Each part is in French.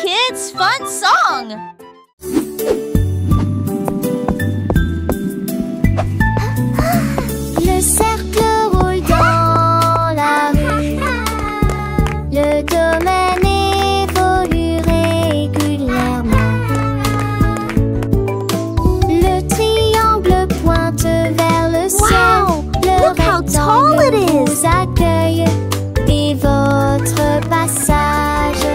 kids' fun song. Le cercle roule dans la rue. Le domaine évolue régulièrement. Le triangle pointe vers le ciel. Le rectangle vous accueille et votre passage.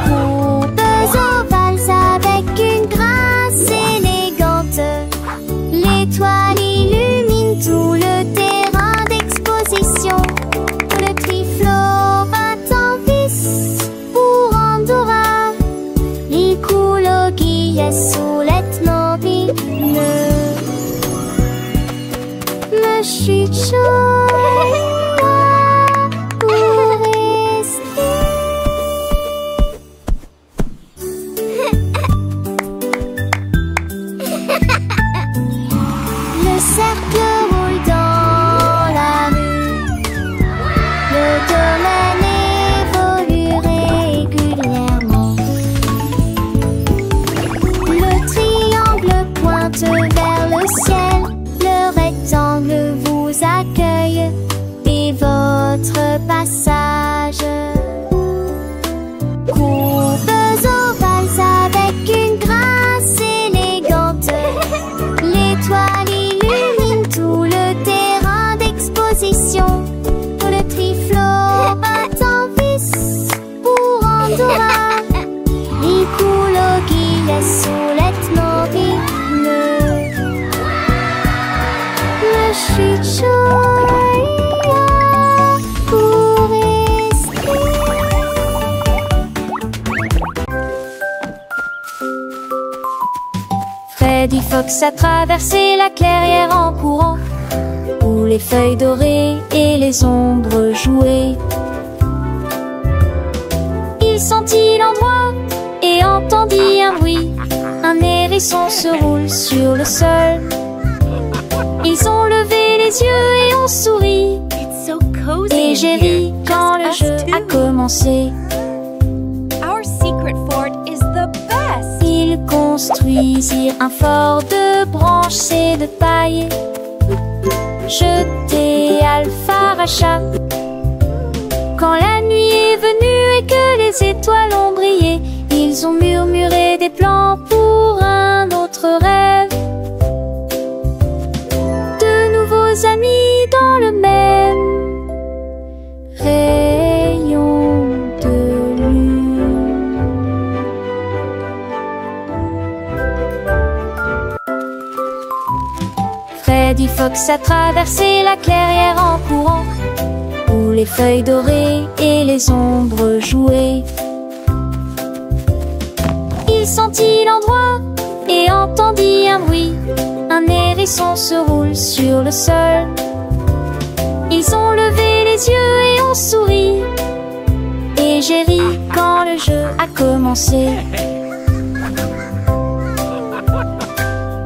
Courbes ovales avec une grâce élégante. L'étoile illumine tout le terrain d'exposition. Le triflot bat en vis pour Andorra. Il coule au guillet sous l'ethmobile. Le chute chaud pour rester. Le cercle roule dans la rue. Le domaine évolue régulièrement. Le triangle pointe vers le ciel. Le rectangle vous accueille et votre passage. Courbes ovales avec une grâce élégante. L'étoile illumine tout le terrain d'exposition. Le triflot bat en vis pour Andorra. Il coule au guillet sous l'ethmobile. Le chute chaud pour rester. Freddy Fox a traversé la clairière en courant, où les feuilles dorées et les ombres jouaient. Il sentit l'endroit et entendit un bruit. Un hérisson se roule sur le sol. Ils ont levé les yeux et ont souri. Et j'ai ri quand le jeu a commencé. Ils construisirent un fort de branches et de paille. Jeté Alpharacha. Quand la nuit est venue et que les étoiles ont brillé, ils ont murmuré des plans pour un autre rêve. De nouveaux amis dans le même rayon de lune. Freddy Fox a traversé la clairière en courant, où les feuilles dorées et les ombres jouaient. Il sentit l'endroit et entendit un bruit. Un hérisson se roule sur le sol. Ils ont levé les yeux et ont souri. Et j'ai ri quand le jeu a commencé.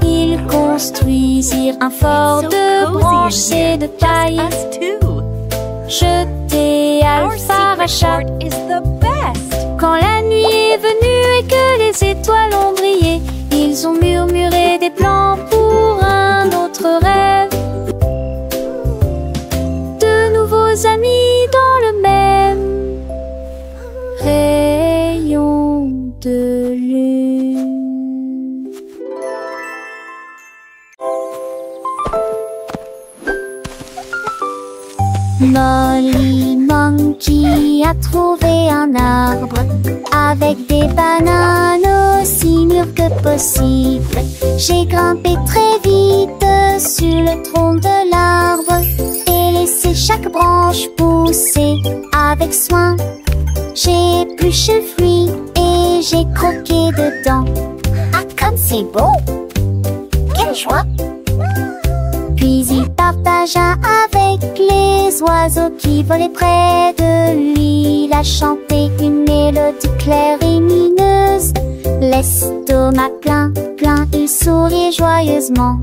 Ils construisirent un fort de branches et de paille. Jeté Alpharacha. Quand la nuit est venue et que les étoiles ont brillé, ils ont murmuré des plans pour un autre rêve. De nouveaux amis dans le même rayon de lune. Molly Monkey a trouvé un arbre avec des bananes aussi mûres que possible. J'ai grimpé très vite sur le tronc de l'arbre et laissé chaque branche pousser avec soin. J'ai épluché le fruit et j'ai croqué dedans. Ah, comme c'est beau! Quelle joie! Puis il partagea avec les oiseaux qui volaient près de lui. Il a chanté une mélodie claire et mineuse. L'estomac plein, il souriait joyeusement.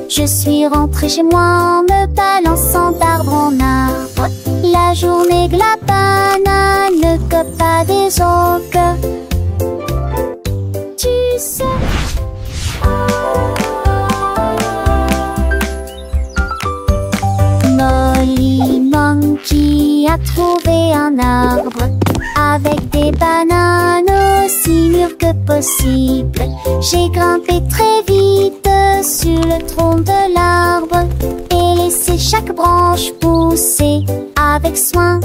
Je suis rentrée chez moi en me balançant d'arbre en arbre. La journée de la banane copains des oncles. Tu sais. Molly Monkey a trouvé un arbre avec des bananes aussi mûres que possible. J'ai grimpé très vite sur le tronc de l'arbre et laissé chaque branche pousser avec soin.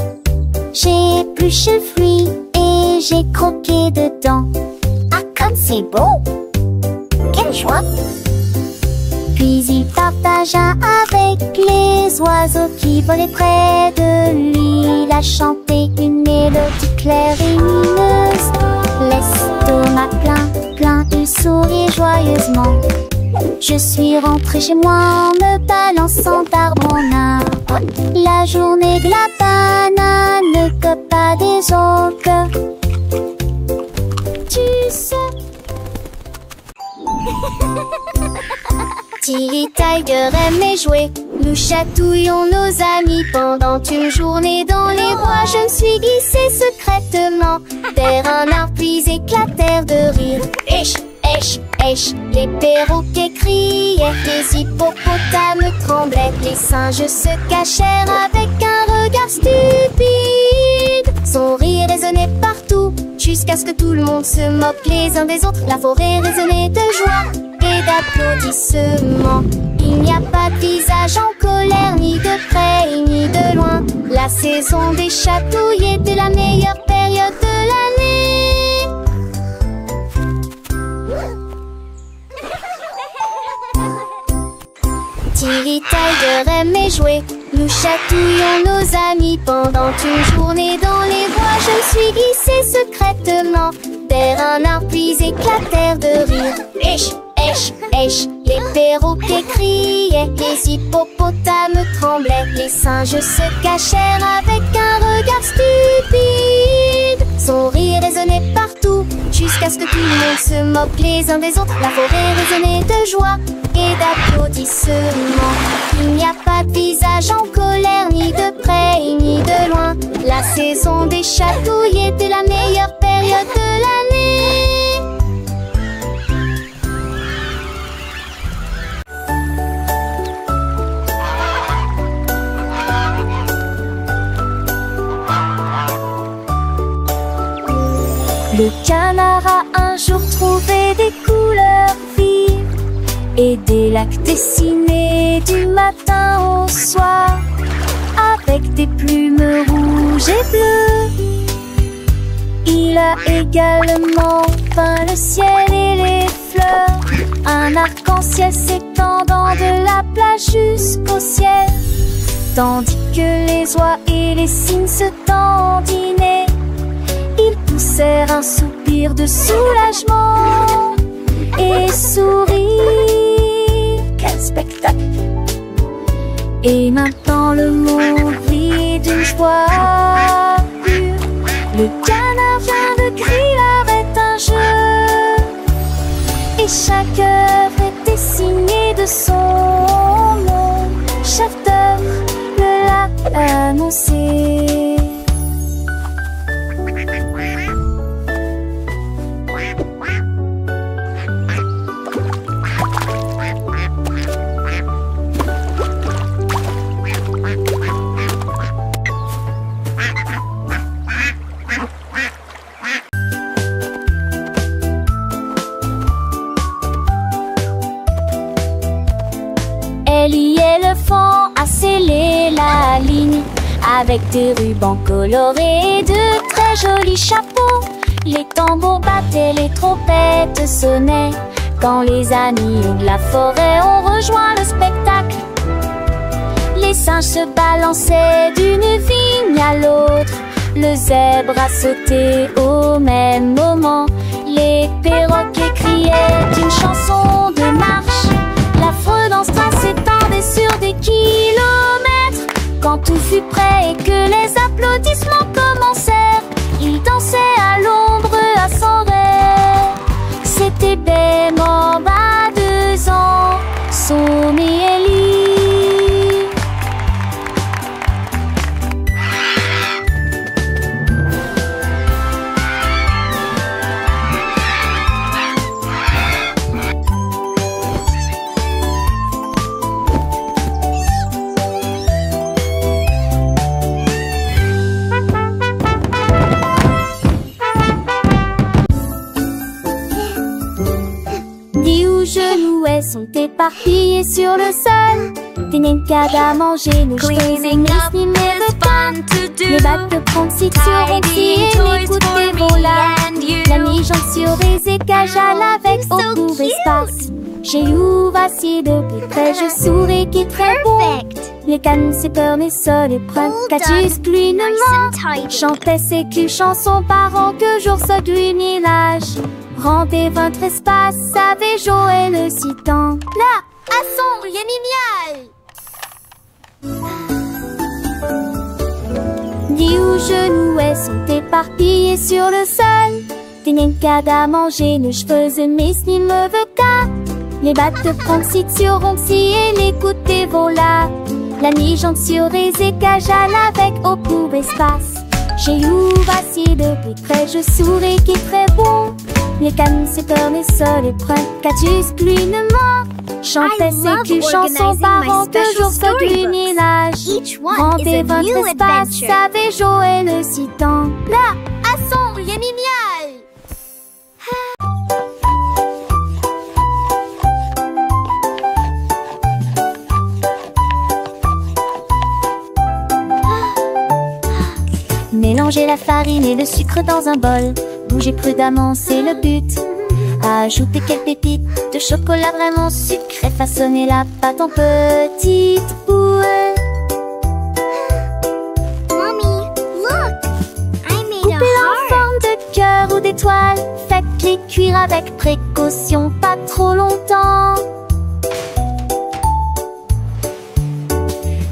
J'ai épluché le fruit et j'ai croqué dedans. Ah, comme c'est beau! Quelle joie! Puis il partagea avec les oiseaux qui volaient près de lui. Il a chanté une mélodie claire et lumineuse. L'estomac plein, il sourit joyeusement. Je suis rentrée chez moi en me balançant d'arbre en arbre. La journée de la banane, copain des oncles. Tu sais. Tilly Tiger aimait jouer. Nous chatouillons nos amis pendant une journée dans les bois. Je me suis glissée secrètement vers un arbre puis éclatèrent de rire. Esh, esh, esh, les perroquets criaient, les hippopotames tremblaient, les singes se cachèrent avec un regard stupide. Son rire résonnait partout jusqu'à ce que tout le monde se moque les uns des autres. La forêt résonnait de joie et d'applaudissements. Il n'y a pas de visage en colère, ni de près ni de loin. La saison des chatouilles était la meilleure période de l'année. Tilly Tiger aimait jouer. Nous chatouillons nos amis pendant une journée dans les bois. Je me suis glissée secrètement vers un arbre puis éclatèrent de rire. Esh, esh, esh, les perroquets criaient, les hippopotames tremblaient, les singes se cachèrent avec un regard stupide. Son rire résonnait partout jusqu'à ce que tout le monde se moque les uns des autres. La forêt résonnait de joie et d'applaudissements. Il n'y a pas de visage en colère, ni de près ni de loin. La saison des chatouilles était la meilleure période de l'année. Le canard a un jour trouvé des couleurs vives et des lacs dessinés du matin au soir avec des plumes rouges et bleues. Il a également peint le ciel et les fleurs, un arc-en-ciel s'étendant de la plage jusqu'au ciel, tandis que les oies et les cygnes se dandinaient. Ils poussèrent un soupir de soulagement et sourirent. Quel spectacle! Et maintenant le monde vit d'une joie pure. Le canard vient de crier arrête un jeu, et chaque œuvre était signée de son nom. Chef d'œuvre le l'a annoncé. Ellie éléphant a scellé la ligne avec des rubans colorés et de très jolis chapeaux. Les tambours battaient, les trompettes sonnaient quand les amis de la forêt ont rejoint le spectacle. Les singes se balançaient d'une vigne à l'autre, le zèbre a sauté au même moment. Les perroquets criaient une chanson de marche. L'affreux danse s'étendait sur des kilomètres. Quand tout fut prêt et que les applaudissements commencèrent, ils dansaient à l'ombre à son rêve. C'était Ben à 2 ans, Somme et Ellie. éparpillés sur le sol. Des nincades à manger, nos cheveux et mes les bacs de pronciture aussi et les coups de volats. La mi-jambe sur les écages à l'avec au court espace. J'ai eu assis depuis près, je souris qui est très bon. Les cannes, c'est peur, mes sols et prennent Catus, glinement. Chantait ses culs chansons par an que jour se village. Rendez votre espace, savez jouer le citant. Là, à son, génial. Dix ou genoux sont éparpillés sur le sol. Des nincades à manger, nos cheveux et mes me veut qu'à. Les battes de pronciture aussi et les coups de volats. La mi-jambe sur les écages à l'avec au court espace. J'ai eu assis depuis près, je souris qui est très bon. Les cannes, c'est peur, mes sols et prennent Catus, glinement. Chantait ses culs chansons par an que jour se village. Rendez votre espace, savez jouer le citant. Là, à son, génial. Mélangez la farine et le sucre dans un bol. Bougez prudemment, c'est le but. Ajoutez quelques pépites de chocolat vraiment sucré. Façonnez la pâte en petites boules. Mommy, look! I made a Coupez-la en heart. forme de cœur ou d'étoile. Faites-les cuire avec précaution, pas trop longtemps.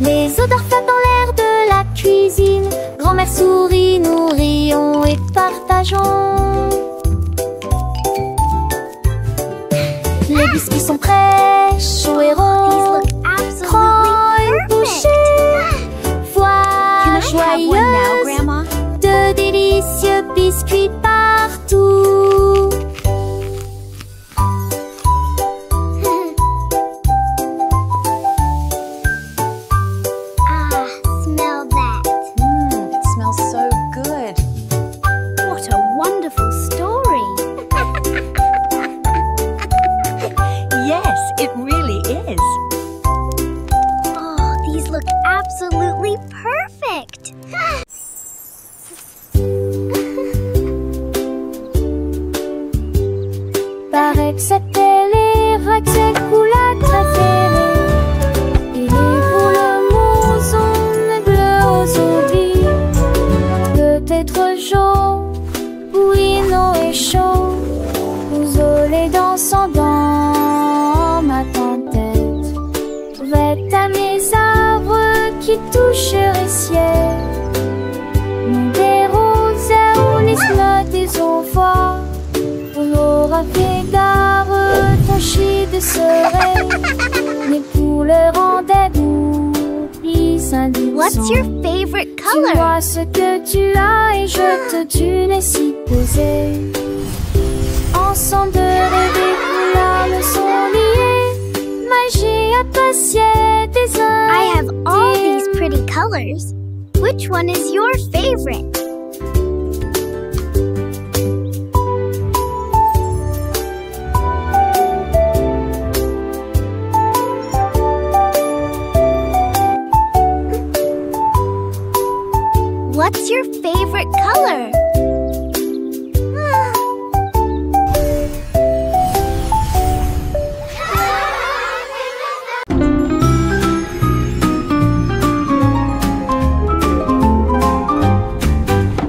Les odeurs flottent dans l'air de la cuisine. Grand-mère sourit, nous rions et partageons. Les biscuits sont prêts, chauds et These ronds. look Prends une absolutely bouchée. perfect. Voilà Can I have one now, joyeuse. Grandma? De délicieux biscuits partout. Ah, smell that. It smells so good. What a wonderful story. Yes, it really is. Oh, these look absolutely perfect. Paraît que c'était les Rucksack Coula préférés. Il est pour le monzon bleu aujourd'hui. Peut-être jaune, bouillant et chaud. Vous olez dansant dans ma tempête. Vête à mes arbres qui toucheraient ciel. Mon des roses ou les slots des envois. On aura fait gare, tâcher de serein. Les couleurs en oublie What's your favorite Tu color? vois ce que tu as et je te tue les si posés. Ensemble de rêver, couleurs me sont liées. Magie appréciée des uns. I have all these pretty colors. Which one is your favorite? What's your favorite color?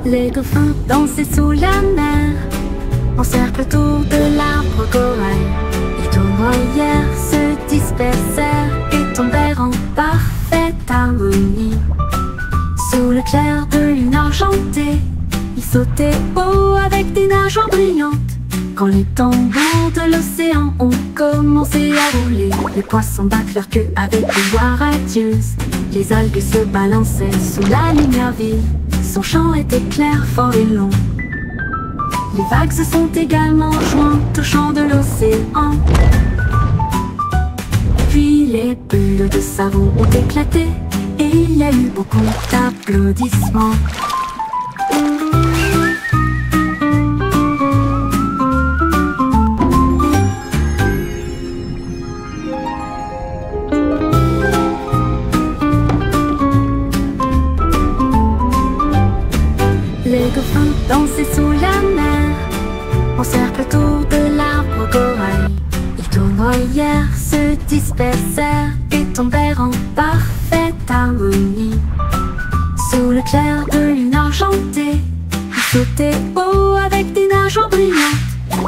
Les dauphins dansaient sous la mer, en cercle autour de l'arbre corail. Les tournoyères se dispersèrent et tombèrent en parfaite harmonie. Sous le clair de lune argentée, ils sautaient haut avec des nageoires brillantes. Quand les tambours de l'océan ont commencé à rouler, les poissons battent leur queue avec des voix radieuses. Les algues se balançaient sous la lumière vive. Son chant était clair, fort et long. Les vagues se sont également jointes au chant de l'océan. Puis les bulles de savon ont éclaté et il y a eu beaucoup d'applaudissements. danser sous la mer, en cercle autour de l'arbre corail. Ils tournoyèrent, se dispersèrent et tombèrent en parfaite harmonie. Sous le clair de lune argentée, ils sautaient haut avec des nageoires brillantes.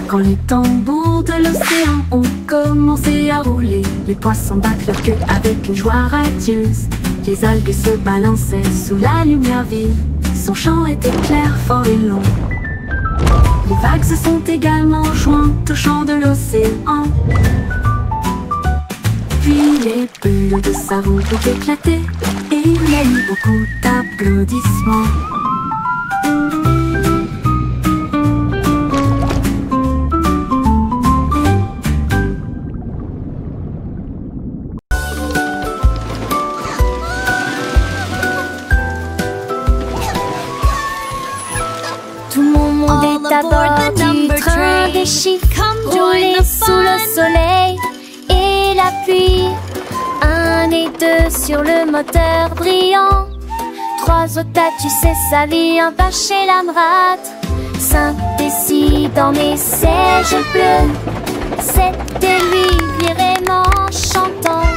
Quand les tambours de l'océan ont commencé à rouler, les poissons battent leur queue avec une joie radieuse. Les algues se balançaient sous la lumière vive. Son chant était clair, fort et long. Les vagues se sont également jointes au chant de l'océan. Puis les bulles de savon ont éclaté et il y a eu beaucoup d'applaudissements. Tout mon monde est à bord du train des chiffres, roulé sous le soleil et la pluie. 1 et 2 sur le moteur brillant. 3 otages, tu sais sa vie, un pas chez l'amrate. 5 et 6 dans mes sièges bleus. 7 et 8 vraiment chantant.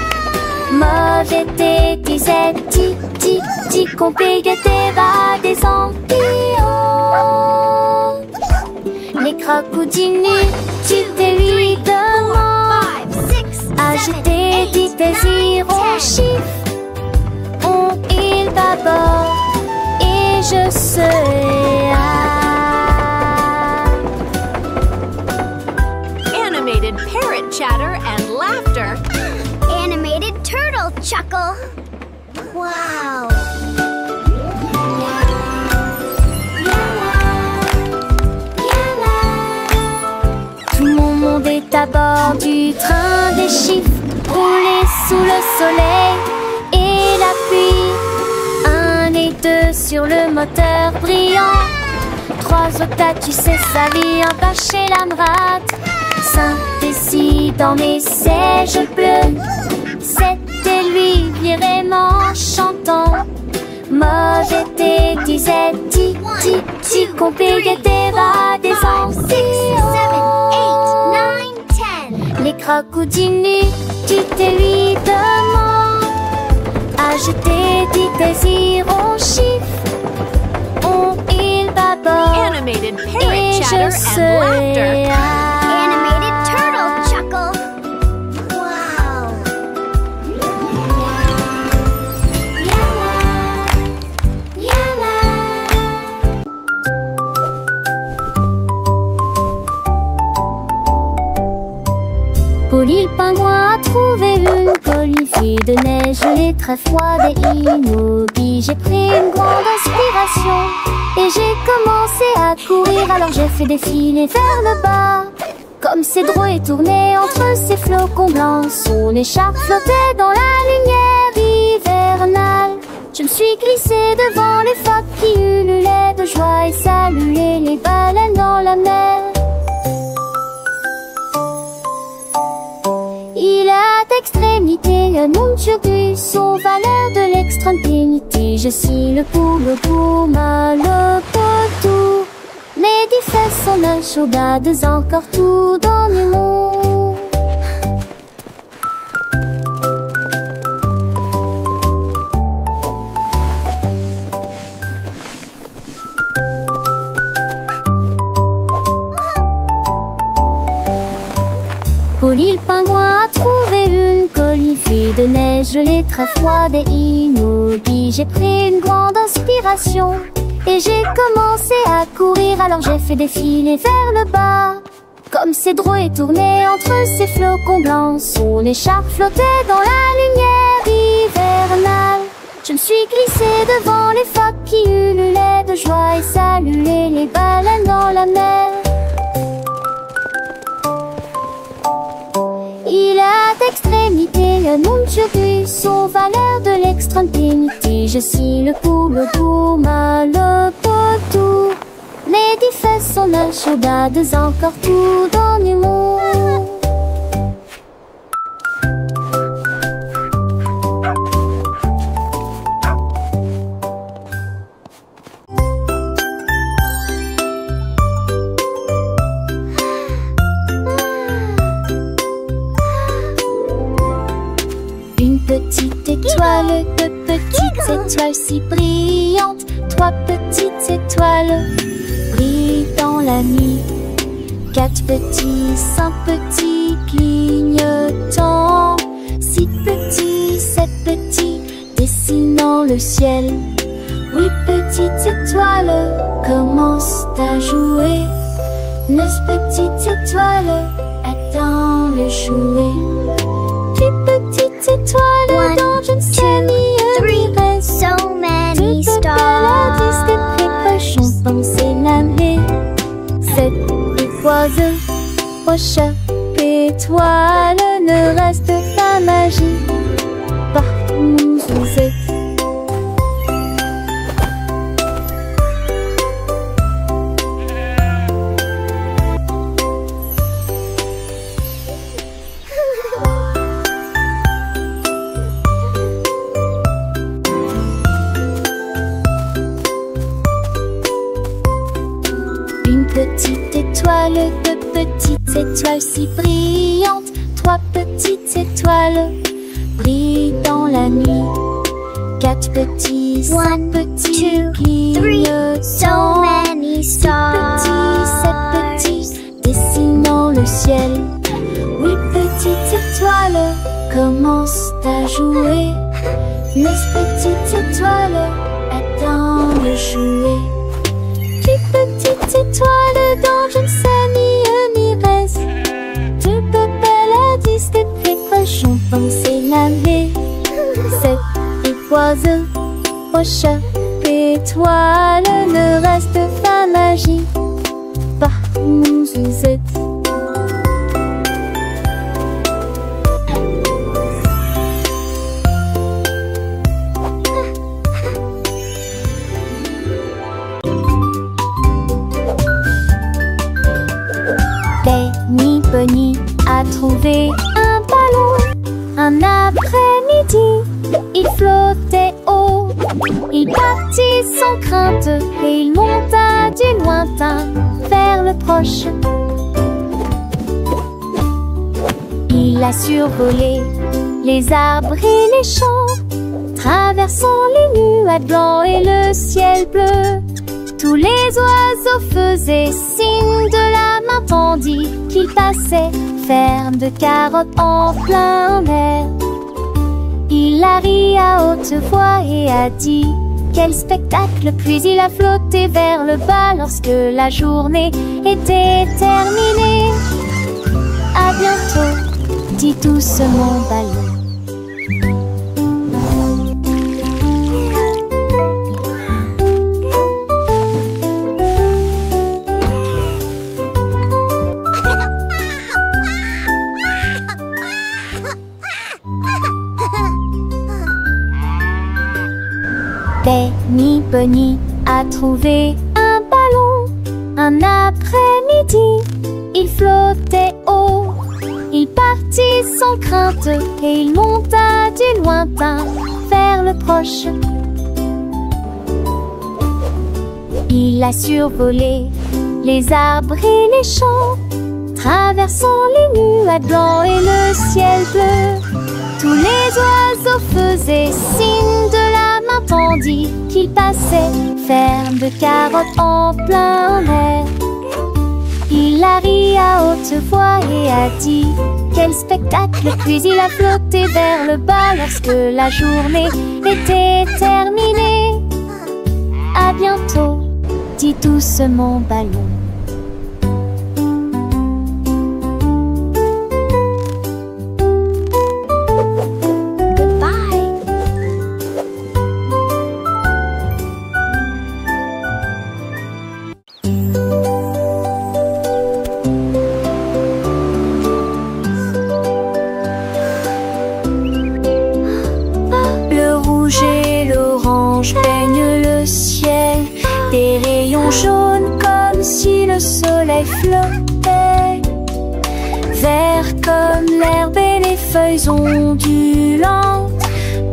Mauvais thé, disait ti, ti, ti, compliqué va des empires. Les crocodilles, tu t'es lui demande. Agiter, dit désir, on chiffre. On il bâbord et je serai Animated parrot chatter and laughter. Animated turtle chuckle. Wow. Tout mon monde est à bord du train des chiffres, roulé sous le soleil et la pluie. 1 et 2 sur le moteur brillant. 3 otages, tu sais sa vie, un pas chez l'amrate. 5 et 6 dans mes sièges bleus. 7 et 8 vraiment chantant. Mauvais thé, disait ti, ti, ti, compliqué va des empires. 7, 8, 9, 10. Les crocodiles, tu t'es lui demande. Agiter, dit désir, on chiffre. On il bâbord Animated et parrot je chatter and serai laughter. Animated turtle chuckle. Wow. Polly le pingouin a trouvé une colifie de neige gelée très froide et immobile. J'ai pris une grande inspiration et j'ai commencé à courir. Alors j'ai fait défiler vers le bas. Comme ses drôles et tourné entre ses flocons blancs, son écharpe flottait dans la lumière hivernale. Je me suis glissée devant les phoques qui ululaient de joie et saluaient les baleines dans la mer. Il a d'extrémité un nom turbus aux valeurs de l'extrême pénité. Je suis le poule pouma, le potou. Mais des fesses sont un chaudades encore tout dans le monde. Polly le pingouin a trouvé une colifie de neige gelée très froide et immobile. J'ai pris une grande inspiration et j'ai commencé à courir. Alors j'ai fait défiler vers le bas. Comme ses drôles et tourné entre ses flocons blancs, son écharpe flottait dans la lumière hivernale. Je me suis glissée devant les phoques qui ululaient de joie et saluaient les baleines dans la mer. Il a d'extrémité un nom turbus aux valeurs de l'extrême pénité. Je suis le poule pouma, le potou. Mais des fesses sont un chaudades encore tout dans le monde. étoiles si brillantes, 3 petites étoiles brillent dans la nuit. 4 petits, 5 petits clignotants, 6 petits, 7 petits, dessinant le ciel. 8 petites étoiles commencent à jouer. 9 petites étoiles attendent le jouet. 10 petites étoiles dans je ne sais ni reste. So many Tout stars. des précochons penser l'année. 7 oiseaux, prochain étoile, ne reste pas magie. Partout où vous êtes. Une petite étoile, 2 petites étoiles si brillantes, 3 petites étoiles brillent dans la nuit. 4 petits, 5 One, petits two, three, so clignotants, many 6 stars. petits, 7 petits, dessinant le ciel. 8 petites étoiles commencent à jouer. 9 petites étoiles attendent le jouet. 10 petites étoiles dans je ne sais ni reste. 2 belles à 10 des précochons penser l'année. 7 oiseaux, prochain étoile, ne reste pas magie. Partout où vous êtes. Benny Bunny a trouvé un ballon. Un après-midi, il flottait haut. Il partit sans crainte et il monta du lointain vers le proche. Il a survolé les arbres et les champs, traversant les nuages blancs et le ciel bleu. Tous les oiseaux faisaient signe de la main tandis qu'il passait, ferme de carottes en plein air. Il a ri à haute voix et a dit quel spectacle, puis il a flotté vers le bas lorsque la journée était terminée. À bientôt, dit doucement ballon. Benny Bunny a trouvé un ballon. Un après-midi, il flottait haut. Il partit sans crainte et il monta du lointain vers le proche. Il a survolé les arbres et les champs, traversant les nuages blancs et le ciel bleu. Tous les oiseaux faisaient signe de la main tandis qu'il passait, ferme de carottes en plein air. Il a ri à haute voix et a dit quel spectacle, puis il a flotté vers le bas lorsque la journée était terminée. À bientôt, dit doucement ballon. Peigne le ciel, des rayons jaunes comme si le soleil flottait. Vert comme l'herbe et les feuilles ondulantes,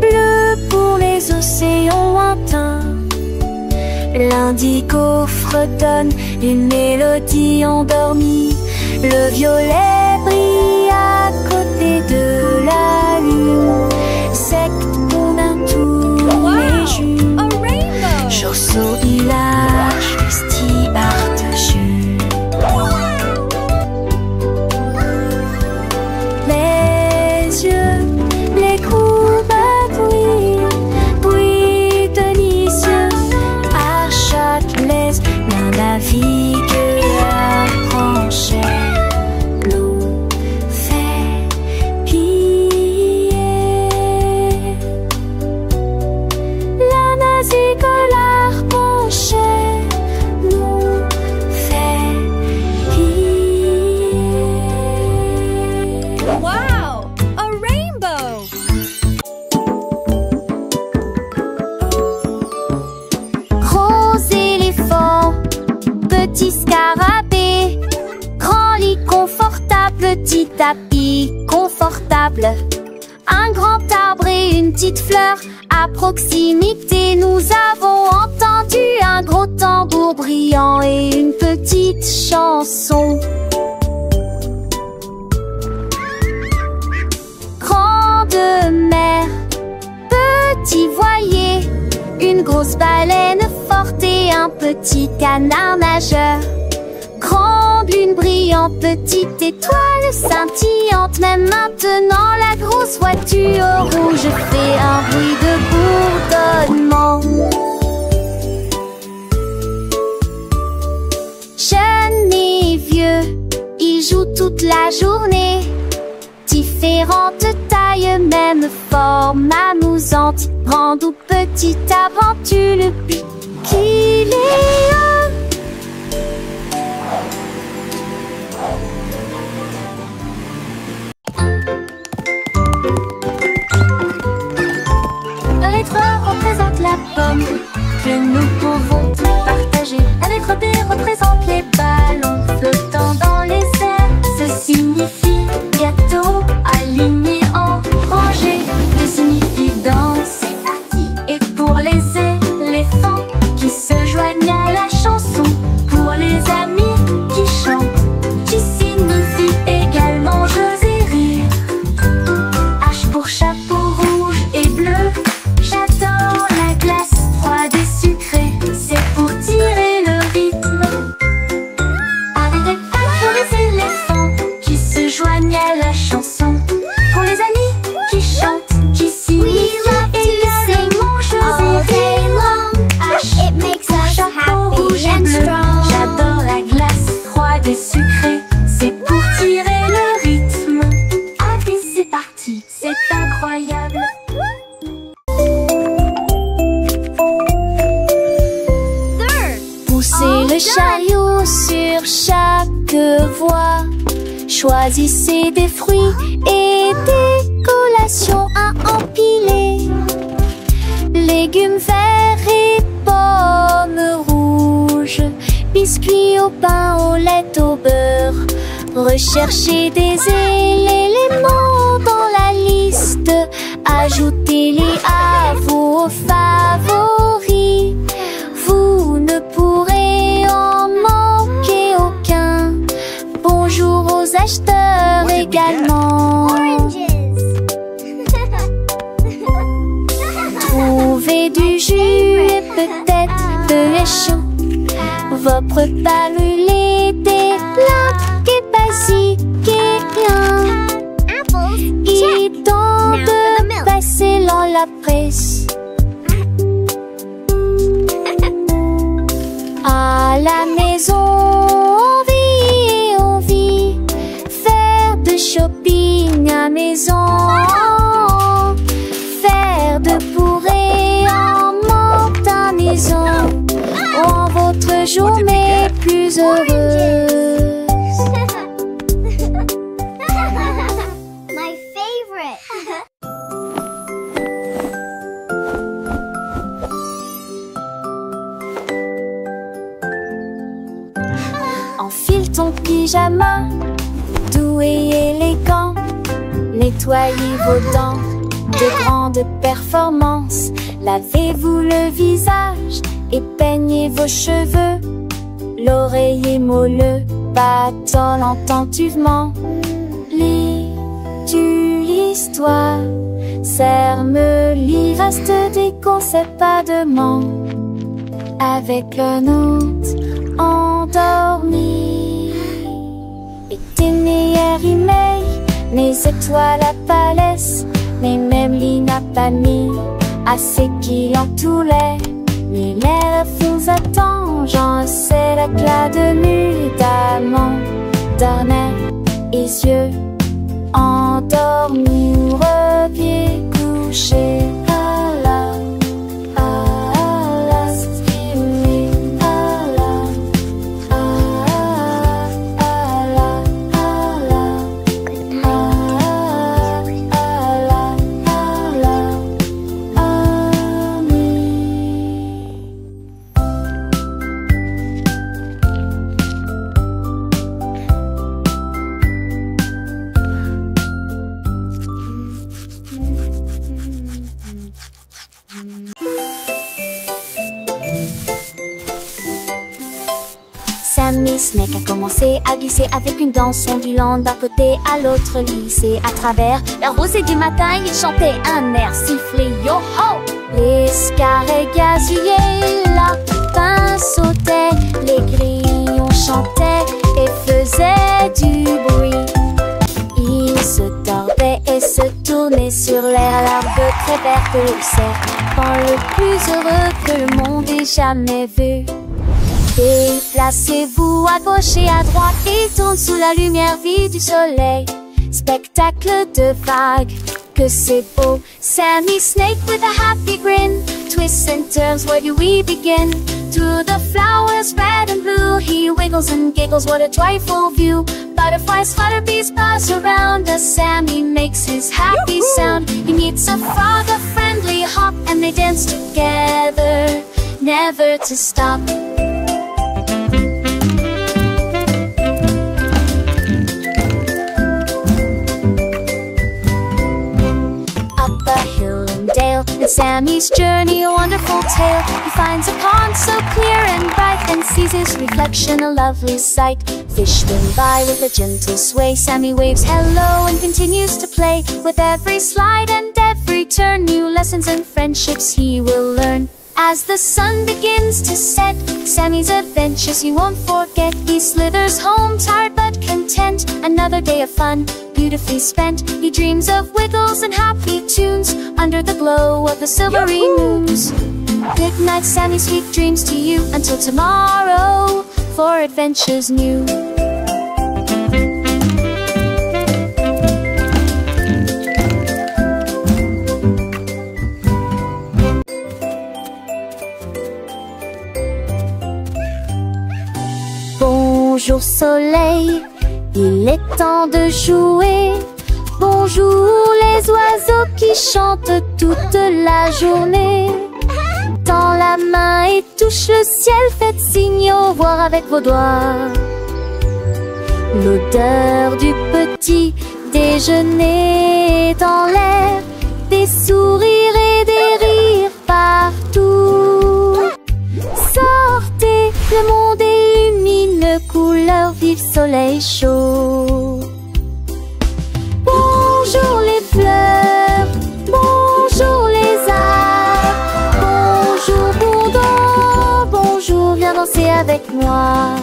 bleu pour les océans lointains. L'indigo fredonne une mélodie endormie, le violet brille à côté de la lune. Secte qu'on a tous les jours. Tous au village, Esti partageux. Les yeux, les courbes, oui, délicieux. À Châtelet, l'un navigue à Franchet. L'eau fait piller. La nazique l'arpenchait, nous fait piller. Wow! A rainbow! Gros éléphant, petit scarabée, grand lit confortable, petit tapis confortable, un grand arbre et une petite fleur. À proximité, nous avons entendu un gros tambour brillant et une petite chanson. Grande mer, petit voilier, une grosse baleine forte et un petit canard nageur. Grande lune brillante, petite étoile scintillante. Même maintenant la grosse voiture rouge fait un bruit de bourdonnement. Jeunes et vieux, ils jouent toute la journée. Différentes tailles, même forme amusante. Grande ou petite aventure, le but qu'il est un. Les trois représentent la pomme que nous pouvons tous partager. La lettre B représente les ballons flottant dans les airs. Ce signifie gâteau aligné en rangée. D signifie danse. Et pour les éléphants qui se joignent à la chanson. Pour les amis qui chantent, qui signifie également jeux et rire. H pour chapeau rouge et bleu. J'adore la glace froide et sucrée, c'est pour tirer le rythme. Avec des pattes pour les éléphants qui se joignent à la chanson. Pour les amis qui chantent, qui signifient également jeux et rire. H It makes pour us chapeau happy rouge et and bleu. strong. J'adore la glace froide et sucrée, c'est pour tirer le rythme. Allez, c'est parti, c'est incroyable. Poussez le chariot sur chaque voie. Choisissez des fruits et des collations à empiler. Légumes verts et pommes rouges. Biscuits au pain, au lait, au beurre. Recherchez des éléments dans la liste. Ajoutez-les à vos favoris. Vous ne pourrez en manquer aucun. Bonjour aux acheteurs également. Oranges. Trouvez du jus et peut-être de lait chaud. Vos repas brûlés, des plats et basiques et rien. Apples. Et temps Now for the de milk. passer dans la presse. À la maison, on vit, faire de shopping à maison, faire de bourrées en montaison, rend votre journée plus heureuse. My favorite. Enfile ton pyjama, doux et élégant. Nettoyez vos dents, de grandes performances. Lavez-vous le visage et peignez vos cheveux. L'oreiller moelleux battant attentivement. Lis-tu l'histoire? Serre-me, lis, reste des conseils, pas de manque. avec un autre endormi. Itinéraire email, mes étoiles apparaissent, mais même lit n'a pas mis assez qui entouraient. Mais l'air vous attend, j'en sais l'éclat de nuit d'amant, dormait, les yeux endormis, revient coucher. Sammy Snake a commencé à glisser avec une danse ondulant d'un côté à l'autre lycée. À travers la rosée du matin, il chantait un air sifflé yo-ho. Les carrés gazouillaient, lapins sautaient, les grillons chantaient et faisaient du bruit. Ils se tordaient et se tournaient sur l'air, l'arbre très vert que le serpent le plus heureux que le monde ait jamais vu. Déplacez-vous à gauche et à droite et tourne sous la lumière vive du soleil. Spectacle de vagues, que c'est beau. Sammy Snake with a happy grin twists and turns, where do we begin? Through the flowers red and blue, he wiggles and giggles, what a joyful view. Butterflies flutter, bees buzz around as Sammy makes his happy sound. He meets a frog, a friendly hop, and they dance together, never to stop. And Sammy's journey, a wonderful tale. He finds a pond so clear and bright, and sees his reflection, a lovely sight. Fish swim by with a gentle sway. Sammy waves hello and continues to play. With every slide and every turn, new lessons and friendships he will learn. As the sun begins to set, Sammy's adventures he won't forget. He slithers home tired but content. Another day of fun, beautifully spent. He dreams of wiggles and happy tunes under the glow of the silvery moons. Good night, Sammy, sweet dreams to you. Until tomorrow, for adventures new. Bonjour soleil, il est temps de jouer. Bonjour les oiseaux qui chantent toute la journée. Tends la main et touche le ciel, faites signe au revoir avec vos doigts. L'odeur du petit déjeuner dans l'air, des sourires et des rires partout. Sortez, le monde est une couleur vive, soleil chaud. Bonjour les fleurs, bonjour les arbres, bonjour bourdon, bonjour, viens danser avec moi.